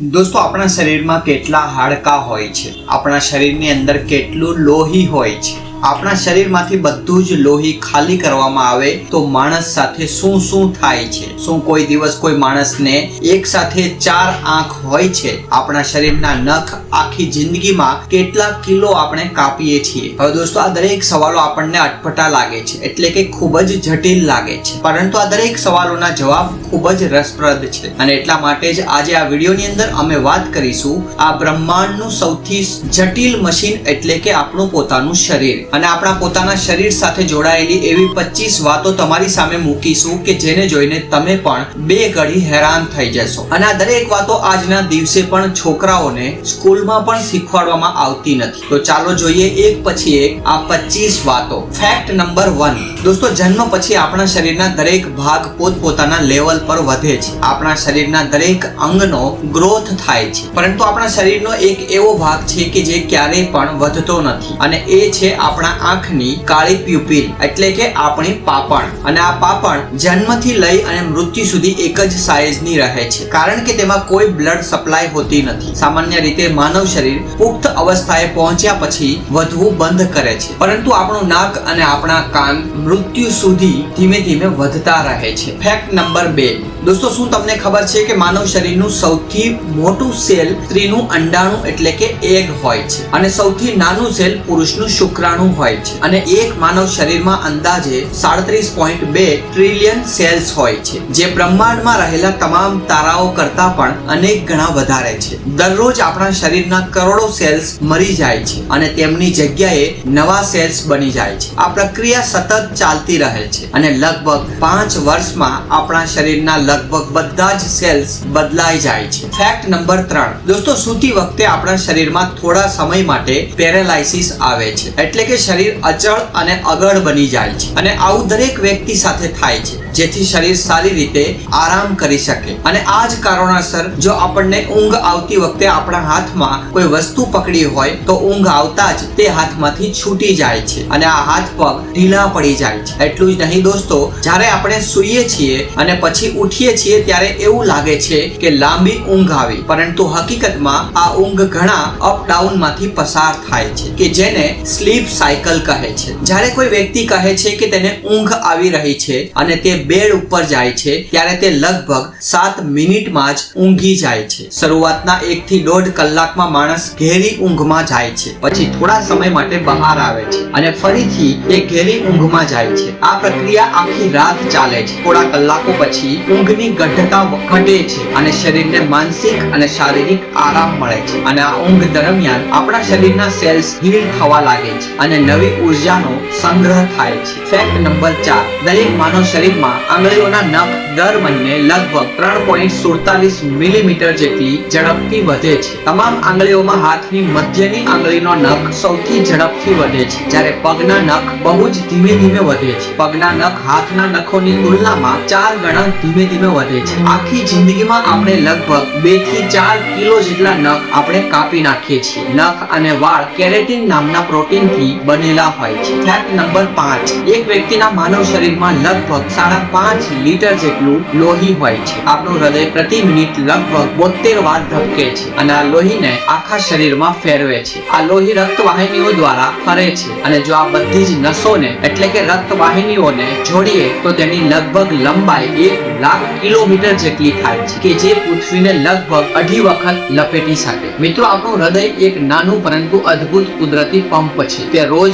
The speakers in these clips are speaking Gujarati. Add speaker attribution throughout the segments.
Speaker 1: दोस्तों अपना शरीर में केटला हाड़का होय छे, अपना शरीर ની અંદર કેટલું લોહી હોય છે। આપણા શરીરમાંથી બધું જ લોહી ખાલી કરવામાં આવે તો માણસ સાથે શું શું થાય છે? શું કોઈ દિવસ કોઈ માણસને એક સાથે 4 આંખ હોય છે? આપણા શરીરના નખ આખી જિંદગીમાં કેટલા કિલો આપણે કાપીએ છીએ? હવે દોસ્તો આ દરેક સવાલો આપણને અટપટા લાગે છે, એટલે કે ખૂબ જ જટિલ લાગે છે, પરંતુ આ દરેક સવાલોના જવાબ ખૂબ જ રસપ્રદ છે અને એટલા માટે જ આજે આ વિડીયોની અંદર અમે વાત કરીશું આ બ્રહ્માંડનું સૌથી જટિલ મશીન એટલે કે આપણું પોતાનું શરીર। અને આપણા પોતાના શરીર સાથે જોડાયેલી એવી 25 વાતો તમારી સામે મૂકીશું કે જેને જોઈને તમે પણ બે ઘડી હેરાન થઈ જશો। અને આ દરેક વાતો આજના દિવસે પણ છોકરાઓને સ્કૂલમાં પણ શીખવાડવામાં આવતી નથી। તો ચાલો જોઈએ એક પછી એક આ 25 વાતો। ફેક્ટ નંબર 1 દોસ્તો, જન્મ પછી આપણા શરીરના દરેક ભાગ પોતપોતાના લેવલ પર વધે છે। આપણા શરીરના દરેક અંગનો ગ્રોથ થાય છે, પરંતુ આપણા શરીરનો એક એવો ભાગ છે કે જે ક્યારેય પણ વધતો નથી અને એ છે આપણા આંખની કાળી પ્યુપિલ એટલે કે આપણી પાપણ। અને આ પાપણ જન્મથી લઈ અને મૃત્યુ સુધી એક જ સાઈઝની રહે છે, કારણ કે તેમાં કોઈ બ્લડ સપ્લાય હોતી નથી। સામાન્ય રીતે માનવ શરીર પુખ્ત અવસ્થાએ પહોંચ્યા પછી વધવું બંધ કરે છે, પરંતુ આપણું નાક અને આપણા કાન મૃત્યુ સુધી ધીમે ધીમે વધતા રહે છે। ફેક્ટ નંબર 2 દોસ્તો, શું તમને ખબર છે કે માનવ શરીરનું સૌથી મોટું સેલ સ્ત્રીનું અંડાણુ એટલે કે એગ હોય છે અને સૌથી નાનું સેલ પુરુષનું શુક્રાણુ હોય છે। અને એક માનવ શરીરમાં અંદાજે 37.2 ટ્રિલિયન સેલ્સ હોય છે, જે બ્રહ્માંડમાં રહેલા તમામ તારાઓ કરતા પણ અનેક ગણા વધારે છે। દરરોજ આપણા શરીરના કરોડો સેલ્સ મરી જાય છે અને તેમની જગ્યાએ નવા સેલ્સ બની જાય છે। આ પ્રક્રિયા સતત ચાલતી રહે છે અને લગભગ 5 વર્ષમાં આપણા શરીરના લગભગ બધા જ સેલ્સ બદલાઈ જાય છે। ફેક્ટ નંબર 3 દોસ્તો, સૂતી વખતે આપણા શરીરમાં થોડા સમય માટે પેરાલાઇસિસ આવે છે, એટલે કે શરીર અચળ અને અગળ બની જાય છે અને આવું દરેક વ્યક્તિ સાથે થાય છે, જેથી શરીર સારી રીતે આરામ કરી શકે। અને આ જ કારણોસર જો આપણને ઊંઘ આવતી વખતે આપણા હાથમાં કોઈ વસ્તુ પકડી હોય તો ઊંઘ આવતા જ તે હાથમાંથી છૂટી જાય છે અને આ હાથ પગ ઢીલા પડી જાય છે। એટલું જ નહીં દોસ્તો, જ્યારે આપણે સૂઈએ છીએ અને પછી ઉઠીએ છીએ ત્યારે એવું લાગે છે કે લાંબી ઊંઘ આવી, પરંતુ હકીકતમાં આ ઊંઘ ઘણા અપ ડાઉન માંથી પસાર થાય છે કે જેને સ્લીપ સાયકલ કહે છે। જ્યારે કોઈ વ્યક્તિ કહે છે કે તેને ઊંઘ આવી રહી છે અને તે બેડ ઉપર જાય છે ત્યારે તે લગભગ 7 મિનિટમાં જ ઊંઘી જાય છે। શરૂઆતના 1 થી 1.5 કલાકમાં માણસ ઘેરી ઊંઘમાં જાય છે, પછી થોડા સમય માટે બહાર આવે છે અને ફરીથી તે ઘેરી ઊંઘમાં જાય છે। આ પ્રક્રિયા આખી રાત ચાલે છે। થોડા કલાકો પછી ઊંઘની ગઢતા ઘટે છે અને શરીરને માનસિક અને શારીરિક આરામ મળે છે અને આ ઊંઘ દરમિયાન આપણા શરીરના સેલ્સ હીલ થવા લાગે છે અને નવી ઉર્જાનો સંગ્રહ થાય છે। ફેક્ટ નંબર 4 દરેક માનવ શરીરમાં આંગળીઓના નખ દર મહિને લગભગ 3.47 મિલીમીટર જેટલી ઝડપથી વધે છે। તમામ આંગળીઓમાં હાથની મધ્યની આંગળીનો નખ સૌથી ઝડપથી વધે છે, જ્યારે પગના નખ બહુ જ ધીમે ધીમે વધે છે। પગના નખ હાથના નખોની તુલનામાં 4 ગણા ધીમે ધીમે વધે છે। આખી જિંદગીમાં આપણે લગભગ 2 થી 4 કિલો જેટલા નખ આપણે કાપી નાખીએ છીએ। નખ અને વાળ કેરેટિન નામના પ્રોટીનથી બનેલા હોય છે। ફેક્ટ નંબર 5 એક વ્યક્તિના માનવ શરીરમાં લગભગ 5.5 લીટર જેટલું લોહી હોય છે। આપણું હૃદય પ્રતિ મિનિટ લગભગ 72 વાર ધબકે છે અને આ લોહીને આખા શરીરમાં ફેરવે છે। આ લોહી રક્તવાહિનીઓ દ્વારા ફરે છે અને જો આ બધી જ નસોને એટલે કે રક્તવાહિનીઓને જોડીએ તો તેની લગભગ લંબાઈ 1 લાખ કિલોમીટર જેટલી થાય છે કે જે પૃથ્વીને લગભગ 2.5 વખત લપેટી શકે। મિત્રો, આપણું હૃદય એક નાનું પરંતુ અદ્ભુત કુદરતી પંપ છે। તે રોજ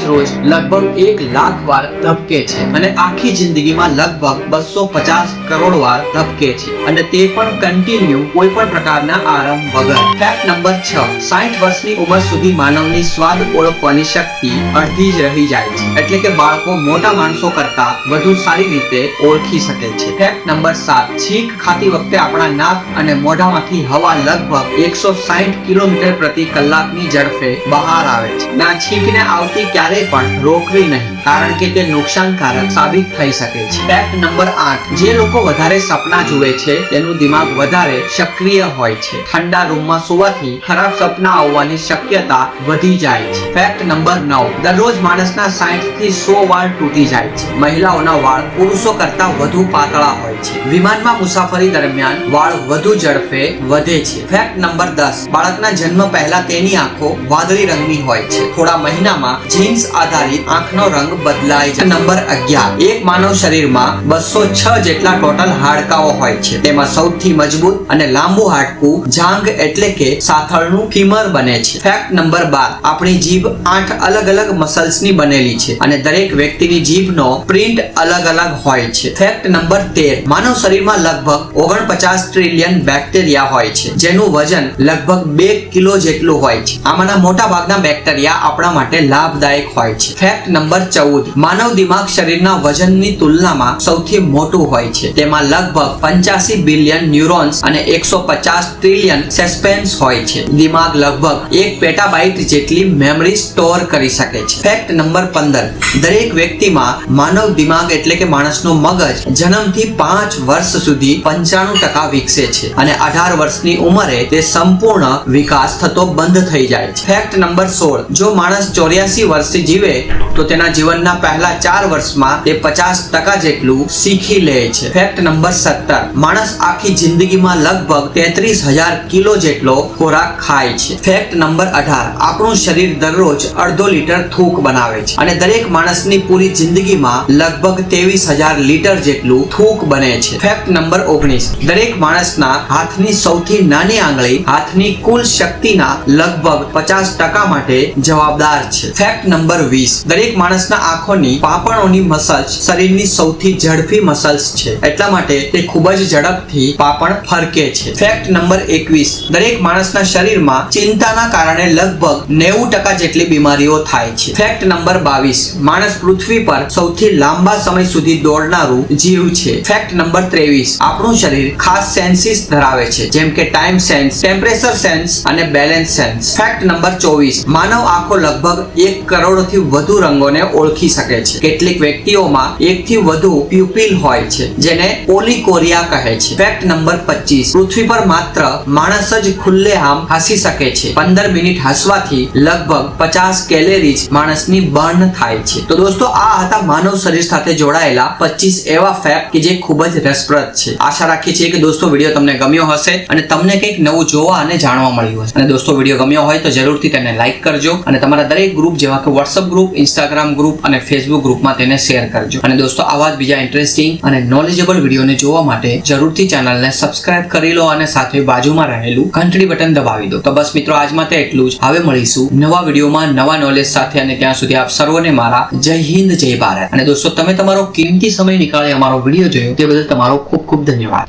Speaker 1: લગભગ 1 લાખ વાર ધબકે છે અને આખી જિંદગીમાં લગભગ 250 કરોડ વાર ધબકે છે અને તે પણ કન્ટિન્યુ કોઈ પણ પ્રકારના આરામ વગર। ફેક્ટ નંબર 6 60 વર્ષની ઉંમર સુધી માનવની સ્વાદ ઓળખવાની શક્તિ અડધી જ રહી જાય છે, એટલે કે બાળકો મોટા માણસો કરતા વધુ સારી રીતે ઓળખી શકે છે। ફેક્ટ નંબર 7 છીંક ખાતી વખતે આપણા નાક અને મોઢામાંથી હવા લગભગ 160 કિલોમીટર પ્રતિ કલાકની ઝડપે બહાર આવે છે। ના છીંકને આવતી ક્યારેય પણ રોકવી નહીં, કારણ કે તે નુકસાનકારક સાબિત થઈ શકે છે। ફેક્ટ નંબર 8, જે લોકો વધારે સપના જુએ છે તેનું દિમાગ વધારે સક્રિય હોય છે. ઠંડા રૂમમાં સુવાથી ખરાબ સપના આવવાની શક્યતા વધી જાય છે. ફેક્ટ નંબર 9, દરરોજ માણસના 60 થી 100 વાળ તૂટી જાય છે. મહિલાઓના વાળ પુરુષો કરતા વધુ પાતળા હોય છે. વિમાનમાં મુસાફરી દરમિયાન વાળ વધુ ઝડપે વધે છે. ફેક્ટ નંબર 10, બાળકના જન્મ પહેલા તેની આંખો વાદળી રંગની હોય છે. થોડા મહિનામાં જીન્સ આધારિત આંખનો રંગ બદલાય છે. નંબર 11, એક માનવ શરીરમાં 206 જેટલા ટોટલ હાડકાઓ હોય છે. તેમાં સૌથી મજબૂત અને લાંબુ હાડકું જાંઘ એટલે કે સાથળનું ફીમર બને છે. ફેક્ટ નંબર 12, આપણી જીભ 8 અલગ અલગ મસલ્સની બનેલી છે અને દરેક વ્યક્તિની જીભનો પ્રિન્ટ અલગ અલગ હોય છે. ફેક્ટ નંબર 13, માનવ શરીરમાં લગભગ 49 ટ્રિલિયન બેક્ટેરિયા હોય છે, જેનું વજન લગભગ 2 કિલો જેટલું હોય છે. આમાંના મોટા ભાગના બેક્ટેરિયા આપણા માટે લાભદાયક હોય છે. ફેક્ટ નંબર 14, માનવ દિમાગ શરીરના વજનની તુલનામાં સૌથી મોટું હોય છે. તેમાં લગભગ 85 બિલિયન ન્યુરોન્સ અને 150 ટ્રિલિયન સસ્પેન્સ હોય છે. દિમાગ લગભગ 1 પેટાબાઇટ જેટલી મેમરી સ્ટોર કરી શકે છે. ફેક્ટ નંબર 15, દરેક વ્યક્તિમાં માનવ દિમાગ એટલે કે માણસનું મગજ જન્મથી 5 વર્ષ સુધી 95% વિકસે છે અને 18 વર્ષની ઉંમરે તે સંપૂર્ણ વિકાસ થતો બંધ થઈ જાય છે. ફેક્ટ નંબર 16, જો માણસ 84 વર્ષે જીવે તો તેના જીવનના પહેલા 4 વર્ષમાં તે 50% જેટલું શીખી લે છે. ફેક્ટ નંબર 17, માણસ આખી જિંદગીમાં લગભગ 33,000 કિલો જેટલો ખોરાક ખાય છે. ફેક્ટ નંબર 18, આપણું શરીર દરરોજ અડધો લીટર થૂક બનાવે છે અને દરેક માણસની પૂરી જિંદગીમાં લગભગ 23,000 લીટર જેટલું થૂક બને છે. ફેક્ટ નંબર 19, દરેક માણસના હાથની સૌથી નાની આંગળી હાથની કુલ શક્તિના લગભગ 50% માટે જવાબદાર છે. ફેક્ટ નંબર 20, દરેક માણસના આંખોની પાંપણોની મસલ્સ શરીરની સૌથી ઝડપી મસલ્સ છે, એટલા માટે તે ખૂબ જ ઝડપથી પાંપણ ફરકે છે. ફેક્ટ નંબર 21, દરેક માણસના શરીરમાં ચિંતાના કારણે લગભગ 90% જેટલી બીમારીઓ થાય છે. ફેક્ટ નંબર 22, માણસ પૃથ્વી પર સૌથી લાંબા સમય સુધી દોડનારું જીવ છે. ફેક્ટ નંબર 23, આપણું શરીર ખાસ સેન્સીસ ધરાવે છે, જેમ કે ટાઈમ સેન્સ, ટેમ્પરેચર સેન્સ અને બેલેન્સ સેન્સ. ફેક્ટ નંબર 24, માનવ આંખો લગભગ 1 કરોડથી વધુ રંગોને ઓળખી શકે છે. કેટલીક વ્યક્તિઓમાં 1 થી વધુ પ્યુપિલ હોય છે, જેને પોલિકોરિયા કહે છે. ફેક્ટ નંબર 25, પૃથ્વી પર માત્ર માણસ જ ખુલ્લેઆમ હસી શકે છે. 15 મિનિટ હસવાથી લગભગ 50 કેલેરીઝ માણસની બર્ન થાય છે. તો દોસ્તો, આ હતા માનવ શરીર સાથે જોડાયેલા 25 એવા ફેક્ટ કે જે ખૂબ જ રસપ્રદ છે. આશા રાખીએ છીએ કે દોસ્તો વિડીયો તમને ગમ્યો હશે અને તમને કંઈક નવું જોવા અને જાણવા મળ્યું હશે. અને દોસ્તો વિડીયો ગમ્યો હોય તો જરૂરથી તેને લાઈક કરજો અને તમારા દરેક ગ્રુપ જેવા કે WhatsApp ગ્રુપ, Instagram ગ્રુપ અને Facebook ગ્રુપમાં તેને શેર કરજો. અને દોસ્તો, આવા જ બીજા ઇન્ટરેસ્ટિંગ અને નોલેજેબલ વિડીયોને જોવા માટે જરૂરથી ચેનલને સબસ્ક્રાઇબ કરી લો અને સાથે બાજુમાં રહેલું ઘંટડી બટન દબાવી દો. તો બસ મિત્રો, આજ માટે એટલું જ. હવે મળીશું નવા વિડીયોમાં નવા નોલેજ સાથે, અને ત્યાં સુધી આપ સર્વને મારા જય હિન્દ, જય ભારત. અને દોસ્તો, તમે તમારો કિંમતી સમય નીકાળી અમારો વિડીયો જોયો તે બદલ તમારો ખૂબ ખૂબ ધન્યવાદ.